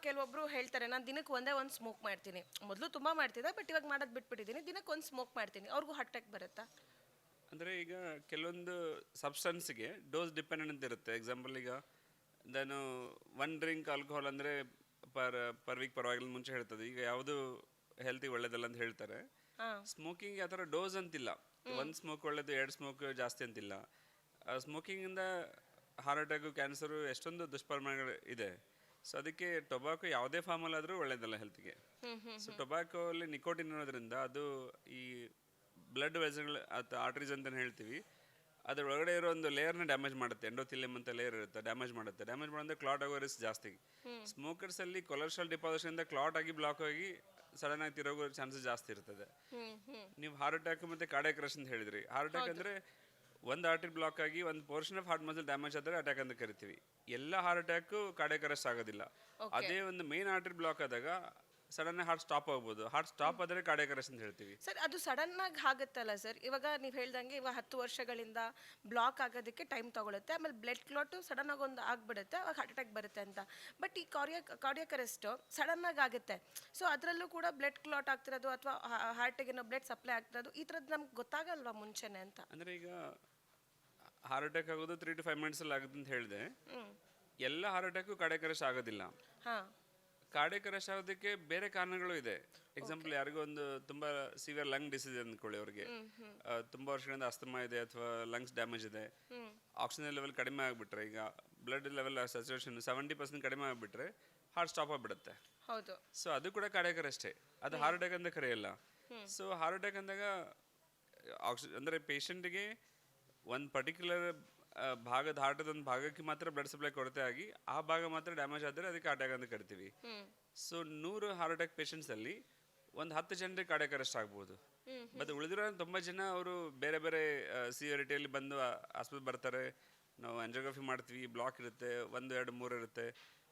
ಕೆಲವೊಬ್ರು ಹೇಳ್ತಾರೆ ನಾನು ದಿನಕ್ಕೆ ಒಂದೇ ಒಂದು ಸ್ಮೋಕ್ ಮಾಡ್ತೀನಿ, ಮೊದಲು ತುಂಬ ಮಾಡ್ತಿದ್ದೆ ಬಟ್ ಇವಾಗ ಮಾಡೋದು ಬಿಟ್ಬಿಟ್ಟಿದ್ದೀನಿ, ದಿನಕ್ಕೆ ಒಂದು ಸ್ಮೋಕ್ ಮಾಡ್ತೀನಿ, ಅವ್ರಿಗೂ ಹಾರ್ಟ್ ಅಟ್ಯಾಕ್ ಬರುತ್ತಾ? ಅಂದರೆ ಈಗ ಕೆಲವೊಂದು ಸಬ್ಸ್ಟೆನ್ಸ್ಗೆ ಡೋಸ್ ಡಿಪೆಂಡೆಂಟ್ ಅಂತ ಇರುತ್ತೆ. ಎಕ್ಸಾಂಪಲ್ ಈಗ ನಾನು 1 ಡ್ರಿಂಕ್ ಆಲ್ಕೋಹಾಲ್ ಅಂದರೆ ಪರ್ ವೀಕ್ ಪರವಾಗಿಲ್ಲ ಮುಂಚೆ ಹೇಳ್ತದೆ. ಈಗ ಯಾವುದು ಹೆಲ್ತಿಗೆ ಒಳ್ಳೇದಲ್ಲ ಅಂತ ಹೇಳ್ತಾರೆ. ಸ್ಮೋಕಿಂಗ್ ಆ ಥರ ಡೋಸ್ ಅಂತಿಲ್ಲ. 1 ಸ್ಮೋಕ್ ಒಳ್ಳೇದು, 2 ಸ್ಮೋಕ್ ಜಾಸ್ತಿ ಅಂತಿಲ್ಲ. ಸ್ಮೋಕಿಂಗಿಂದ ಹಾರ್ಟ್ ಅಟ್ಯಾಕು, ಕ್ಯಾನ್ಸರು ಎಷ್ಟೊಂದು ದುಷ್ಪರಿಣಾಮಗಳು ಇದೆ. ಸೊ ಅದಕ್ಕೆ ಟೊಬ್ಯಾಕೊ ಯಾವುದೇ ಫಾರ್ಮಲ್ಲಾದರೂ ಒಳ್ಳೇದಲ್ಲ ಹೆಲ್ತ್ಗೆ. ಸೊ ಟೊಬ್ಯಾಕೋಲಿ ನಿಕೋಟಿನ್ ಇರೋದ್ರಿಂದ ಅದು ಈ ಬ್ಲಡ್ ವೆಸಲ್ಗಳು ಅಥವಾ ಆರ್ಟ್ರೀಸ್ ಅಂತ ಹೇಳ್ತೀವಿ, ಅದ್ರ ಒಳಗಡೆ ಇರೋ ಒಂದು ಲೇಯರ್ನ ಡ್ಯಾಮೇಜ್ ಮಾಡುತ್ತೆ. ಎಂಡೋಥೆಲಿಯಂ ಅಂತ ಲೇಯರ್ ಇರುತ್ತೆ, ಡ್ಯಾಮೇಜ್ ಮಾಡುತ್ತೆ. ಡ್ಯಾಮೇಜ್ ಮಾಡಿದ್ರೆ ಕ್ಲಾಟ್ ಆಗೋ ರಿಸ್ಕ್ ಜಾಸ್ತಿ. ಸ್ಮೋಕರ್ಸಲ್ಲಿ ಕೊಲೆಸ್ಟ್ರಾಲ್ ಡಿಪಾಸಿಷನಿಂದ ಕ್ಲಾಟ್ ಆಗಿ ಬ್ಲಾಕ್ ಆಗಿ ಸಡನ್ ಆಗಿ ತಿರೋಗೋ ಚಾನ್ಸಸ್ ಜಾಸ್ತಿ ಇರ್ತದೆ. ನೀವು ಹಾರ್ಟ್ ಅಟ್ಯಾಕ್ ಮತ್ತು ಕಾರ್ಡಿಯಾಕ್ ಅರೆಸ್ಟ್ ಅಂತ ಹೇಳಿದ್ರಿ. ಹಾರ್ಟ್ ಅಟ್ಯಾಕ್ ಅಂದರೆ ಒಂದು ಆರ್ಟರಿ ಬ್ಲಾಕ್ ಆಗಿ ಒಂದು portion of heart muscle damage ಆದರೆ ಅಟ್ಯಾಕ್ ಅಂತ ಕರಿತೀವಿ. ಎಲ್ಲ ಹಾರ್ಟ್ ಅಟ್ಯಾಕು ಕಾರ್ಡಿಯಾಕ್ ಅರೆಸ್ಟ್ ಆಗೋದಿಲ್ಲ. ಅದೇ ಒಂದು ಮೇನ್ ಆರ್ಟರಿ ಬ್ಲಾಕ್ ಆದಾಗ ಸಡನ್ ಹಾರ್ಟ್ ಸ್ಟಾಪ್ ಆಗ್ಬೋದು. ಹಾರ್ಟ್ ಸ್ಟಾಪ್ ಆದರೆ ಕಾರ್ಡಿಯಾಕ್ ಅರೆಸ್ಟ್ ಅಂತ ಹೇಳ್ತೀವಿ. ಸರ್ ಅದು ಸಡನ್ ಆಗಿ ಆಗುತ್ತಲ್ಲ ಸರ್, ಇವಾಗ ನೀವು ಹೇಳ್ದಂಗೆ ಇವಾಗ 10 ವರ್ಷಗಳಿಂದ ಬ್ಲಾಕ್ ಆಗೋದಕ್ಕೆ ಟೈಮ್ ತಗೊಳುತ್ತೆ, ಆಮೇಲೆ ಬ್ಲಡ್ ಕ್ಲಾಟು ಸಡನ್ ಆಗಿ ಒಂದು ಆಗ್ಬಿಡುತ್ತೆ, ಅವಾಗ ಹಾರ್ಟ್ ಅಟ್ಯಾಕ್ ಬರುತ್ತೆ ಅಂತ. ಬಟ್ ಈ ಕಾರ್ಡಿಯಾಕ್ ಅರೆಸ್ಟು ಸಡನ್ ಆಗಿ ಆಗುತ್ತೆ. ಸೊ ಅದರಲ್ಲೂ ಕೂಡ ಬ್ಲಡ್ ಕ್ಲಾಟ್ ಆಗ್ತಿರೋದು ಅಥವಾ ಹಾರ್ಟಿಗೆ ಬ್ಲಡ್ ಸಪ್ಲೈ ಆಗ್ತಿರೋದು ಈ ಥರದ್ದು ನಮ್ಗೆ ಗೊತ್ತಾಗಲ್ವಾ ಮುಂಚೆನೆ ಅಂತ? ಅಂದರೆ ಈಗ ಹಾರ್ಟ್ ಅಟ್ಯಾಕ್ ಆಗೋದು 3 to 5 ಮಿನಿಟ್ಸಲ್ಲಿ ಆಗುತ್ತೆ ಅಂತ ಹೇಳಿದೆ. ಎಲ್ಲ ಹಾರ್ಟ್ ಅಟ್ಯಾಕು ಕಾರ್ಡಿಯಾಕ್ ಅರೆಸ್ಟ್ ಆಗೋದಿಲ್ಲ. ಕಾರ್ಡಿಯಾಕ್ ಅರೆಸ್ಟ್ ಆಗೋದಕ್ಕೆ ಬೇರೆ ಕಾರಣಗಳು ಇದೆ. ಎಕ್ಸಾಂಪಲ್ ಯಾರಿಗೂ ಒಂದು ತುಂಬ ಸಿವಿಯರ್ ಲಂಗ್ ಡಿಸೀಸ್ ಅಂದ್ಕೊಳ್ಳಿ, ಅವ್ರಿಗೆ ತುಂಬ ವರ್ಷಗಳಿಂದ ಅಸ್ತಮಾ ಇದೆ ಅಥವಾ ಲಂಗ್ಸ್ ಡ್ಯಾಮೇಜ್ ಇದೆ, ಆಕ್ಸಿಜನ್ ಲೆವೆಲ್ ಕಡಿಮೆ ಆಗಿಬಿಟ್ರೆ, ಈಗ ಬ್ಲಡ್ ಲೆವೆಲ್ ಸ್ಯಾಚುರೇಷನ್ 70% ಕಡಿಮೆ ಆಗಿಬಿಟ್ರೆ ಹಾರ್ಟ್ ಸ್ಟಾಪ್ ಆಗಿಬಿಡುತ್ತೆ. ಹೌದು. ಸೊ ಅದು ಕೂಡ ಕಾರ್ಡಿಯಾಕ್ ಅರೆಸ್ಟೇ, ಅದು ಹಾರ್ಟ್ ಅಟ್ಯಾಕ್ ಅಂತ ಕರೆಯಲ್ಲ. ಸೊ ಹಾರ್ಟ್ ಅಟ್ಯಾಕ್ ಅಂದಾಗ ಅಂದರೆ ಪೇಷಂಟಿಗೆ ಒಂದು ಪರ್ಟಿಕ್ಯುಲರ್ ಭಾಗದ ಹಾರ್ಟದ ಒಂದು ಭಾಗಕ್ಕೆ ಮಾತ್ರ ಬ್ಲಡ್ ಸಪ್ಲೈ ಕೊರತೆ ಆಗಿ ಆ ಭಾಗ ಮಾತ್ರ ಡ್ಯಾಮೇಜ್ ಆದರೆ ಅದಕ್ಕೆ ಅಟ್ಯಾಕ್ ಅಂತ ಕರಿತೀವಿ. ಸೊ 100 ಹಾರ್ಟ್ ಅಟ್ಯಾಕ್ ಪೇಷಂಟ್ಸಲ್ಲಿ ಒಂದು 10 ಜನರಿಗೆ ಕಾರ್ಡಿಯಾಕ್ ಅರೆಸ್ಟ್ ಆಗ್ಬೋದು. ಮತ್ತು ಉಳಿದಿರೋ 90 ಜನ ಅವರು ಬೇರೆ ಬೇರೆ ಸಿವಿಯರಿಟಿಯಲ್ಲಿ ಬಂದು ಆಸ್ಪತ್ರೆ ಬರ್ತಾರೆ. ನಾವು ಆಂಜಿಯೋಗ್ರಫಿ ಮಾಡ್ತೀವಿ, ಬ್ಲಾಕ್ ಇರುತ್ತೆ, 1, 2, 3 ಇರುತ್ತೆ.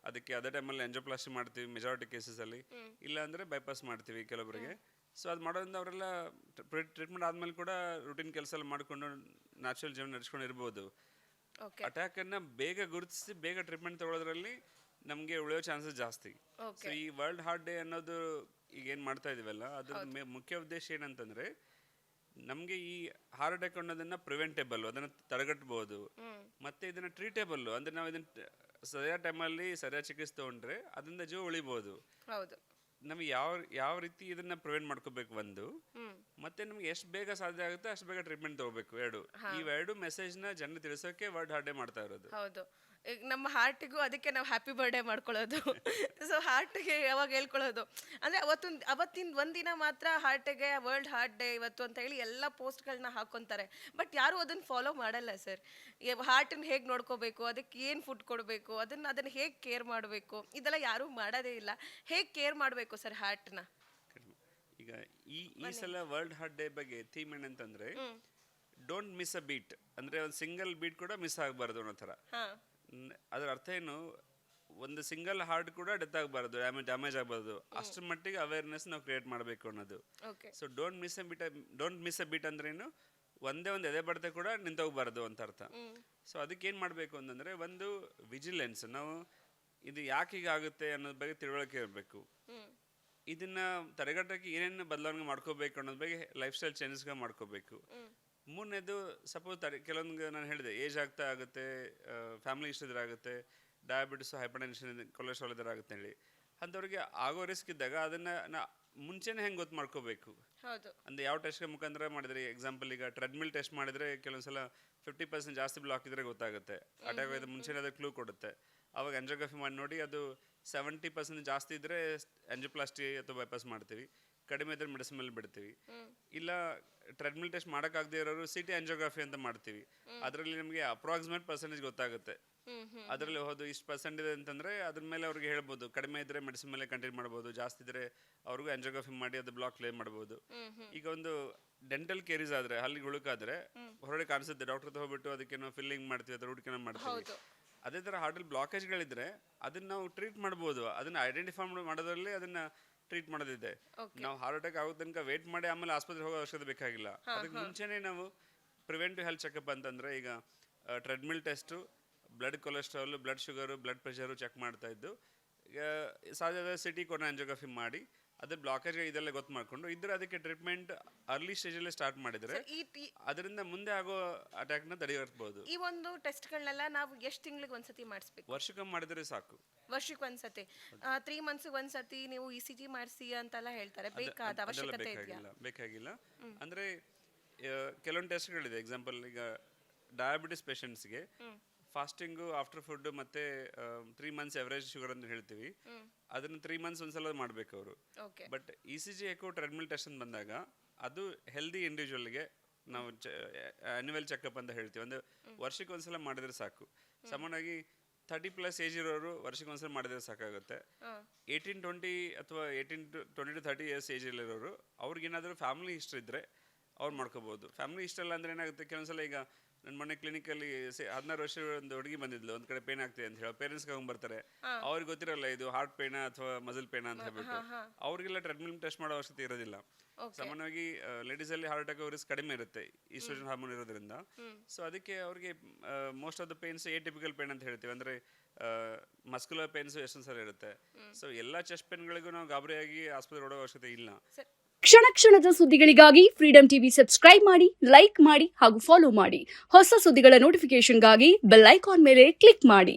ಅದಕ್ಕೆ ಅದೇ ಟೈಮಲ್ಲಿ ಆಂಜಿಯೋಪ್ಲಾಸ್ಟಿ ಮಾಡ್ತೀವಿ ಮೆಜಾರಿಟಿ ಕೇಸಸಲ್ಲಿ, ಇಲ್ಲ ಅಂದರೆ ಬೈಪಾಸ್ ಮಾಡ್ತೀವಿ ಕೆಲವೊಬ್ಬರಿಗೆ. ಸೊ ಅದು ಮಾಡೋದ್ರಿಂದ ಅವರೆಲ್ಲ ಟ್ರೀಟ್ಮೆಂಟ್ ಆದಮೇಲೆ ಕೂಡ ರೂಟೀನ್ ಕೆಲಸ ಎಲ್ಲ ಮಾಡಿಕೊಂಡು ನ್ಯಾಚುರಲ್ ಜೀವನ ನಡೆಸ್ಕೊಂಡು ಇರ್ಬೋದು. ಅಟ್ಯಾಕನ್ನು ಬೇಗ ಗುರುತಿಸಿ ಬೇಗ ಟ್ರೀಟ್ಮೆಂಟ್ ತಗೊಳ್ಳೋದ್ರಲ್ಲಿ ನಮಗೆ ಉಳಿಯೋ ಚಾನ್ಸಸ್ ಜಾಸ್ತಿ. ಸೊ ಈ ವರ್ಲ್ಡ್ ಹಾರ್ಟ್ ಡೇ ಅನ್ನೋದು ಈಗ ಏನು ಮಾಡ್ತಾ ಇದೀವಲ್ಲ, ಅದ್ರ ಮುಖ್ಯ ಉದ್ದೇಶ ಏನಂತಂದರೆ ನಮಗೆ ಈ ಹಾರ್ಟ್ ಅಟ್ಯಾಕ್ ಅನ್ನೋದನ್ನು ಪ್ರಿವೆಂಟೇಬಲ್, ಅದನ್ನು ತಡೆಗಟ್ಟಬಹುದು, ಮತ್ತು ಇದನ್ನು ಟ್ರೀಟೇಬಲ್ಲು, ಅಂದರೆ ನಾವು ಇದನ್ನು ಸರಿಯಾದ ಟೈಮಲ್ಲಿ ಸರಿಯಾದ ಚಿಕಿತ್ಸೆ ತೊಗೊಂಡ್ರೆ ಅದರಿಂದ ಜೀವ ಉಳಿಬೋದು. ನಮಗೆ ಯಾವ ರೀತಿ ಇದನ್ನ ಪ್ರಿವೆಂಟ್ ಮಾಡ್ಕೋಬೇಕು ಒಂದು, ಮತ್ತೆ ನಮ್ಗೆ ಎಷ್ಟು ಬೇಗ ಸಾಧ್ಯ ಆಗುತ್ತೆ ಅಷ್ಟು ಬೇಗ ಟ್ರೀಟ್ಮೆಂಟ್ ತಗೋಬೇಕು, ಇವೆರಡು ಮೆಸೇಜ್ನ ಜನರು ತಿಳಿಸೋಕೆ ವರ್ಲ್ಡ್ ಹಾರ್ಟ್ ಡೇ ಮಾಡ್ತಾ ಇರೋದು. ಹೌದು. ಈಗ ನಮ್ಮ ಹಾರ್ಟಿಗೂ ಅದಕ್ಕೆ ನಾವು ಹ್ಯಾಪಿ ಬರ್ಡೇ ಮಾಡ್ಕೊಳ್ಳೋದು. ಸೊ ಹಾರ್ಟಿಗೆ ಯಾವಾಗ ಹೇಳ್ಕೊಳ್ಳೋದು ಅಂದರೆ ಅವತ್ತಿನ ಒಂದಿನ ಮಾತ್ರ ಹಾರ್ಟಿಗೆ ವರ್ಲ್ಡ್ ಹಾರ್ಟ್ ಡೇ ಇವತ್ತು ಅಂತ ಹೇಳಿ ಎಲ್ಲ ಪೋಸ್ಟ್ಗಳನ್ನ ಹಾಕ್ಕೊತಾರೆ. ಬಟ್ ಯಾರೂ ಅದನ್ನು ಫಾಲೋ ಮಾಡಲ್ಲ ಸರ್. ಹಾರ್ಟನ್ನು ಹೇಗೆ ನೋಡ್ಕೋಬೇಕು, ಅದಕ್ಕೆ ಏನು ಫುಡ್ ಕೊಡಬೇಕು, ಅದನ್ನು ಹೇಗೆ ಕೇರ್ ಮಾಡಬೇಕು, ಇದೆಲ್ಲ ಯಾರೂ ಮಾಡೋದೇ ಇಲ್ಲ. ಹೇಗೆ ಕೇರ್ ಮಾಡಬೇಕು ಸರ್ ಹಾರ್ಟ್ನ? ಈಗ ಈ ಸಲ ವರ್ಲ್ಡ್ ಹಾರ್ಟ್ ಡೇ ಬಗ್ಗೆ ಥೀಮ್ ಏನಂತಂದರೆ ಡೋಂಟ್ ಮಿಸ್ ಅ ಬೀಟ್, ಅಂದರೆ ಒಂದು ಸಿಂಗಲ್ ಬೀಟ್ ಕೂಡ ಮಿಸ್ ಆಗಬಾರ್ದು ಅನ್ನೋ ಥರ. ಅದರ ಅರ್ಥ ಏನು, ಒಂದು ಸಿಂಗಲ್ ಹಾರ್ಟ್ ಕೂಡ ಡೆತ್ ಆಗಬಾರ್ದು, ಡ್ಯಾಮೇಜ್ ಆಗಬಾರ್ದು, ಅಷ್ಟರ ಮಟ್ಟಿಗೆ ಅವೇರ್ನೆಸ್ ನಾವು ಕ್ರಿಯೇಟ್ ಮಾಡಬೇಕು ಅನ್ನೋದು. So don't miss a beat ಅಂದ್ರೆ ಏನು, ಒಂದೇ ಒಂದು ಎದೆ ಬಡತೆ ಕೂಡ ನಿಂತೋಗ್ಬಾರ್ದು ಅಂತ ಅರ್ಥ. ಸೊ ಅದಕ್ಕೆ ಏನು ಮಾಡಬೇಕು ಅಂತಂದರೆ ಒಂದು ವಿಜಿಲೆನ್ಸ್, ನಾವು ಇದು ಯಾಕೆ ಹೀಗಾಗುತ್ತೆ ಅನ್ನೋದ್ರ ಬಗ್ಗೆ ತಿಳುವಳಿಕೆ ಇರಬೇಕು. ಇದನ್ನ ತಡೆಗಟ್ಟಕ್ಕೆ ಏನೇನು ಬದಲಾವಣೆ ಮಾಡ್ಕೋಬೇಕು ಅನ್ನೋದ್ರ ಬಗ್ಗೆ ಲೈಫ್ ಸ್ಟೈಲ್ ಚೇಂಜಸ್గా ಮಾಡ್ಕೋಬೇಕು. ಮೂರನೇದು ಸಪೋಸ್ ಕೆಲವೊಂದು ನಾನು ಹೇಳಿದೆ ಏಜ್ ಆಗ್ತಾ ಆಗುತ್ತೆ, ಫ್ಯಾಮಿಲಿ ಇಷ್ಟ ಆಗುತ್ತೆ, ಡಯಾಬಿಟಿಸ್, ಹೈಪರ್ ಟೆನ್ಷನ್, ಕೊಲೆಸ್ಟ್ರಾಲ್ ಇದರ ಆಗುತ್ತೆ ಹೇಳಿ ಅಂಥವ್ರಿಗೆ ಆಗೋ ರಿಸ್ಕ್ ಇದ್ದಾಗ ಅದನ್ನು ಮುಂಚೆನೇ ಹೆಂಗೆ ಗೊತ್ತು ಮಾಡ್ಕೋಬೇಕು. ಅಂದರೆ ಯಾವ ಟೆಸ್ಟ್ ಮುಖಾಂತರ ಮಾಡಿದ್ರೆ, ಎಕ್ಸಾಂಪಲ್ ಈಗ ಟ್ರೆಡ್ಮಿಲ್ ಟೆಸ್ಟ್ ಮಾಡಿದರೆ ಕೆಲವೊಂದ್ಸಲ 50% ಜಾಸ್ತಿ ಬ್ಲಾಕ್ ಇದ್ರೆ ಗೊತ್ತಾಗುತ್ತೆ, ಅಟ್ಯಾಕ್ ಆಗೋದು ಮುಂಚೆನೇ ಅದಕ್ಕೆ ಕ್ಲೂ ಕೊಡುತ್ತೆ. ಅವಾಗ ಆಂಜಿಯೋಗ್ರಫಿ ಮಾಡಿ ನೋಡಿ ಅದು 70% ಜಾಸ್ತಿ ಇದ್ದರೆ ಆಂಜಿಯೋಪ್ಲಾಸ್ಟಿ ಅಥವಾ ಬೈಪಾಸ್ ಮಾಡ್ತೀವಿ, ಕಡಿಮೆ ಇದ್ರೆ ಮೆಡಿಸಿನ್ ಮೇಲೆ ಬಿಡ್ತೀವಿ. ಇಲ್ಲ ಟ್ರೆಡ್ಮಿಲ್ ಟೆಸ್ಟ್ ಮಾಡೋಕ್ಕಾಗದೇ ಇರೋರು CT ಆಂಜಿಯೋಗ್ರಫಿ ಅಂತ ಮಾಡ್ತೀವಿ. ಅದರಲ್ಲಿ ನಮಗೆ ಅಪ್ರಾಕ್ಸಿಮೇಟ್ ಪರ್ಸೆಂಟೇಜ್ ಗೊತ್ತಾಗುತ್ತೆ. ಅದರಲ್ಲಿ ಹೋದು ಇಷ್ಟು ಪರ್ಸೆಂಟ್ ಇದೆ ಅಂತಂದರೆ ಅದ್ರ ಮೇಲೆ ಅವ್ರಿಗೆ ಹೇಳ್ಬೋದು, ಕಡಿಮೆ ಇದ್ದರೆ ಮೆಡಿಸಿನ್ ಮೇಲೆ ಕಂಟಿನ್ಯೂ ಮಾಡ್ಬೋದು, ಜಾಸ್ತಿ ಇದ್ದರೆ ಅವ್ರಿಗೂ ಆಂಜಿಯೋಗ್ರಫಿ ಮಾಡಿ ಅದು ಬ್ಲಾಕ್ ಕ್ಲೇಮ್ ಮಾಡ್ಬೋದು. ಈಗ ಒಂದು ಡೆಂಟಲ್ ಕೇರೀಸ್ ಆದರೆ, ಹಲ್ಲಿಗೆ ಹುಳುಕಾದರೆ ಹೊರಗಡೆ ಕಾಣಿಸುತ್ತೆ, ಡಾಕ್ಟರ್ ಹೋಗ್ಬಿಟ್ಟು ಅದಕ್ಕೇನೋ ಫಿಲ್ಲಿಂಗ್ ಮಾಡ್ತೀವಿ ಅಥವಾ ರೂಟ್ ಕೆನಾಲ್ ಮಾಡ್ತೀವಿ. ಅದೇ ಥರ ಹಾರ್ಟಲ್ಲಿ ಬ್ಲಾಕೇಜ್ಗಳಿದ್ರೆ ಅದನ್ನು ನಾವು ಟ್ರೀಟ್ ಮಾಡ್ಬೋದು. ಅದನ್ನು ಐಡೆಂಟಿಫೈ ಮಾಡೋದ್ರಲ್ಲಿ ಅದನ್ನು ಟ್ರೀಟ್ ಮಾಡೋದಿದೆ. ನಾವು ಹಾರ್ಟ್ ಅಟ್ಯಾಕ್ ಆಗೋ ತನಕ ವೇಟ್ ಮಾಡಿ ಆಮೇಲೆ ಆಸ್ಪತ್ರೆಗೆ ಹೋಗೋ ಅವಶ್ಯಕತೆ ಬೇಕಾಗಿಲ್ಲ. ಅದಕ್ಕೆ ಮುಂಚೆನೇ ನಾವು ಪ್ರಿವೆಂಟಿವ್ ಹೆಲ್ತ್ ಚೆಕಪ್ ಅಂತಂದರೆ ಈಗ treadmill test, blood cholesterol, blood sugar, blood pressure check ಮಾಡ್ತಾ ಇದ್ದು, ಸಾಧ್ಯ ಸಿಟಿ ಕೊನ ಆಂಜಿಯೋಗ್ರಫಿ ಮಾಡಿ ಅದ್ರ ಬ್ಲಾಕೇಜ್ ಇದೆಲ್ಲ ಗೊತ್ತು ಮಾಡ್ಕೊಂಡು ಇದ್ರೆ ಅದಕ್ಕೆ ಟ್ರೀಟ್ಮೆಂಟ್ ಅರ್ಲಿ ಸ್ಟೇಜಲ್ಲೇ ಸ್ಟಾರ್ಟ್ ಮಾಡಿದ್ರೆ ಅದರಿಂದ ಮುಂದೆ ಆಗೋ ಅಟ್ಯಾಕ್ನ ತಡೆಗಟ್ಟಬಹುದು. ಈ ಒಂದು ಟೆಸ್ಟ್ಗಳನ್ನೆಲ್ಲ ನಾವು ಎಷ್ಟು ತಿಂಗಳಿಗೆ ಒಂದ್ಸತಿ ಮಾಡಿಸ್ಬೇಕು? ವರ್ಷಕ್ಕೊಮ್ಮೆ ಮಾಡಿದ್ರೆ ಸಾಕು. ವರ್ಷಕ್ಕೆ ಒಂದ್ಸತಿ 3 months ಒಂದ್ಸತಿ ನೀವು ECG ಮಾಡಿಸಿ ಅಂತೆಲ್ಲ ಹೇಳ್ತಾರೆ, ಬೇಕಾದ ಅವಶ್ಯಕತೆ ಇದೆಯಾ? ಬೇಕಾಗಿಲ್ಲ. ಅಂದ್ರೆ ಕೆಲವೊಂದು ಟೆಸ್ಟ್ಗಳಿದೆ. ಎಕ್ಸಾಂಪಲ್ ಈಗ ಡಯಾಬಿಟಿಸ್ ಪೇಷಂಟ್ಸ್ಗೆ ಫಾಸ್ಟಿಂಗು ಆಫ್ಟರ್ ಫುಡ್ ಮತ್ತೆ 3 months ಎವರೇಜ್ ಶುಗರ್ ಅಂತ ಹೇಳ್ತೀವಿ, ಅದನ್ನ 3 months ಒಂದ್ಸಲ ಮಾಡ್ಬೇಕು ಅವರು. But ECG echo treadmill test ಅಂತ ಬಂದಾಗ ಅದು ಹೆಲ್ದಿ ಇಂಡಿವಿಜುವಲ್ಗೆ ನಾವು ಆನ್ಯುವಲ್ ಚೆಕಪ್ ಅಂತ ಹೇಳ್ತೀವಿ. ಒಂದು ವರ್ಷಕ್ಕೆ ಒಂದ್ಸಲ ಮಾಡಿದ್ರೆ ಸಾಕು. ಸಾಮಾನ್ಯವಾಗಿ 30+ ಏಜ್ ಇರೋರು ವರ್ಷಕ್ಕೆ ಒಂದ್ಸಲ ಮಾಡಿದ್ರೆ ಸಾಕಾಗುತ್ತೆ. 18-20 ಅಥವಾ 18 to 30 years ಏಜ್ ಇರೋರು ಅವ್ರಿಗೇನಾದರೂ ಫ್ಯಾಮಿಲಿ ಹಿಸ್ಟ್ರಿ ಇದ್ರೆ ಅವ್ರು ಮಾಡ್ಕೋಬಹುದು. ಫ್ಯಾಮಿಲಿ ಹಿಸ್ಟ್ರಿ ಇಲ್ಲ ಅಂದ್ರೆ ಏನಾಗುತ್ತೆ, ಕೆಲವೊಂದ್ಸಲ ಈಗ ನನ್ನ ಮೊನ್ನೆ ಕ್ಲಿನಿಕಲ್ಲಿ 16 ವರ್ಷ ಒಂದು ಹುಡುಗಿ ಬಂದಿದ್ಲು, ಒಂದ್ ಕಡೆ ಪೇನ್ ಆಗ್ತಿದೆ ಅಂತ ಹೇಳಿ ಪೇರೆಂಟ್ಸ್ ಬರ್ತಾರೆ. ಅವ್ರಿಗೆ ಗೊತ್ತಿರಲ್ಲ ಇದು ಹಾರ್ಟ್ ಪೇನಾ ಅಥವಾ ಮಸಲ್ ಪೇನಾ ಅಂತ ಹೇಳ್ಬಿಟ್ಟು ಅವ್ರಿಗೆಲ್ಲ ಟ್ರೆಡ್ಮಿಲ್ ಟೆಸ್ಟ್ ಮಾಡೋ ಅವಶ್ಯಕತೆ ಇರೋದಿಲ್ಲ. ಸಾಮಾನ್ಯವಾಗಿ ಲೇಡೀಸ್ ಅಲ್ಲಿ ಹಾರ್ಟ್ ಅಟ್ಯಾಕ್ ರಿಸ್ಕ್ ಕಡಿಮೆ ಇರುತ್ತೆ ಈಸ್ಟ್ರೋಜನ್ ಹಾರ್ಮೋನ್ ಇರೋದ್ರಿಂದ. ಸೊ ಅದಕ್ಕೆ ಅವ್ರಿಗೆ most of the pains atypical pain ಅಂತ ಹೇಳ್ತೀವಿ, ಅಂದ್ರೆ ಮಸ್ಕ್ಯುಲರ್ ಪೇನ್ಸ್ ಎಷ್ಟೊಂದು ಸಲ ಇರುತ್ತೆ. ಸೊ ಎಲ್ಲಾ ಚೆಸ್ಟ್ ಪೇನ್ಗಳಿಗೂ ನಾವು ಗಾಬರಿಯಾಗಿ ಆಸ್ಪತ್ರೆ ಓಡೋ ಅವಶ್ಯಕತೆ ಇಲ್ಲ. ಕ್ಷಣ ಕ್ಷಣದ ಸುದ್ದಿಗಳಿಗಾಗಿ ಫ್ರೀಡಂ ಟಿವಿ ಸಬ್ಸ್ಕ್ರೈಬ್ ಮಾಡಿ, ಲೈಕ್ ಮಾಡಿ ಹಾಗೂ ಫಾಲೋ ಮಾಡಿ. ಹೊಸ ಸುದ್ದಿಗಳ ನೋಟಿಫಿಕೇಶನ್ಗಾಗಿ ಬೆಲ್ ಐಕಾನ್ ಮೇಲೆ ಕ್ಲಿಕ್ ಮಾಡಿ.